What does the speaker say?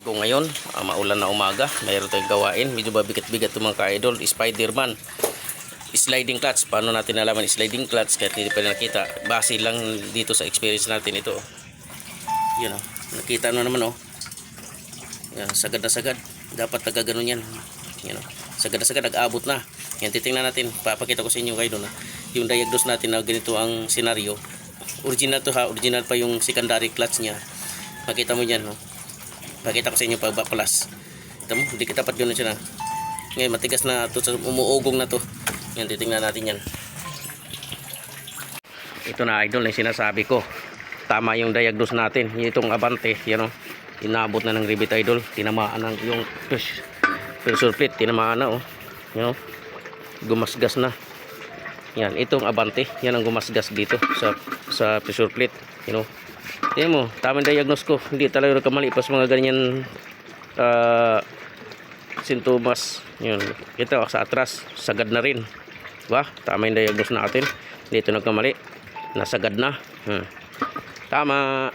Kung ngayon, maulan na umaga, mayroon tayong gawain. Medyo mabigat-bigat itong mga ka-idol. Spider-Man. Sliding clutch. Paano natin nalaman sliding clutch? Kahit hindi pa nakita. Base lang dito sa experience natin ito. Yun o. Nakita nyo naman o. Yan, sagad na sagad. Dapat tagaganon yan. Yan o. Sagad na sagad. Nag-abot na. Yan, titingnan natin. Papakita ko sa inyo kayo doon. Yung diagnose natin na ganito ang senaryo. Original to ha. Original pa yung secondary clutch niya. Makita mo yan no. Pakita ko sa inyo pag plus. Ito mo, hindi kita pat gano'n siya na. Ngayon, matigas na ito. Umuugong na to. Yan, titingnan natin yan. Ito na idol na yung sinasabi ko. Tama yung diagnose natin. Itong Abante, yan o. Inabot na ng rivet idol. Tinamaan ng yung pressure plate. Tinamaan na o. Yan o. Gumasgas na. Yan, itong Abante. Yan ang gumasgas dito sa pressure plate. Yan o. Yan mo, tamang diagnose ko. Hindi talaga nagkamali pas mga ganyan sintomas. Yun. Kita sa atras, sagad na rin. Diba? Tama yung diagnose natin. Dito nagkamali. Nasagad na. Tama.